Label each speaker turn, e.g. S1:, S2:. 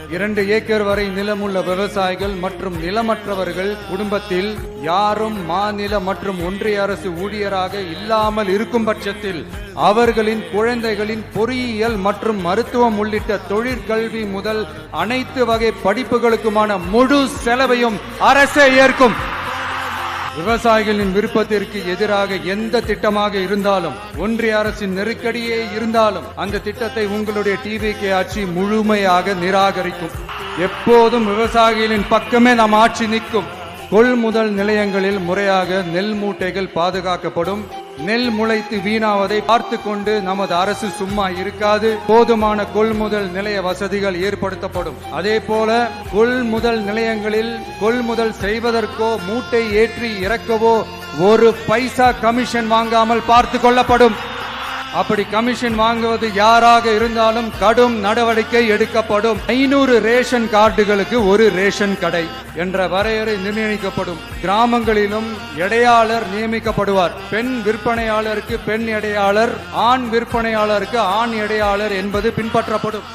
S1: 2 acre வரை நிலமுள்ள விவசாயிகள் மற்றும் நிலமற்றவர்கள் குடும்பத்தில் யாரும் மாநில மற்றும் ஒன்றிய அரசு ஊழியராக இல்லாமல் இருக்கும் பட்சத்தில் அவர்களின் குழந்தைகளின் பொறியியல் மற்றும் மருத்துவம் உள்ளிட்ட தொழிற்கல்வி முதல் அனைத்து வகை படிப்புகளுக்குமான முழு செலவையும் அரசே ஏற்கும். விவசாயிகளின் விருப்பத்திற்கு எதிராக எந்த திட்டமாக இருந்தாலும், ஒன்றிய அரசின் நெருக்கடியே இருந்தாலும் அந்த திட்டத்தை உங்களுடைய டிவிகே ஆட்சி முழுமையாக நிராகரிக்கும். எப்போதும் விவசாயிகளின் பக்கமே நம் ஆட்சி நிற்கும். கொள்முதல் நிலையங்களில் முறையாக நெல் மூட்டைகள் பாதுகாக்கப்படும். நெல் முளைத்து வீணாவதை பார்த்து கொண்டு நமது அரசு சும்மா இருக்காது. போதுமான கொள்முதல் நிலைய வசதிகள் ஏற்படுத்தப்படும். அதே போல கொள்முதல் நிலையங்களில் கொள்முதல் செய்வதற்கோ மூட்டை ஏற்றி இறக்கவோ ஒரு பைசா கமிஷன் வாங்காமல் பார்த்து கொள்ளப்படும். அப்படி கமிஷன் வாங்குவது யாராக இருந்தாலும் கடும் நடவடிக்கை எடுக்கப்படும். 500 ரேஷன் கார்டுகளுக்கு ஒரு ரேஷன் கடை என்ற வரையறை நிர்ணயிக்கப்படும். கிராமங்களிலும் எடையாளர் நியமிக்கப்படுவார். பெண் விற்பனையாளருக்கு பெண் எடையாளர், ஆண் விற்பனையாளருக்கு ஆண் எடையாளர் என்பது பின்பற்றப்படும்.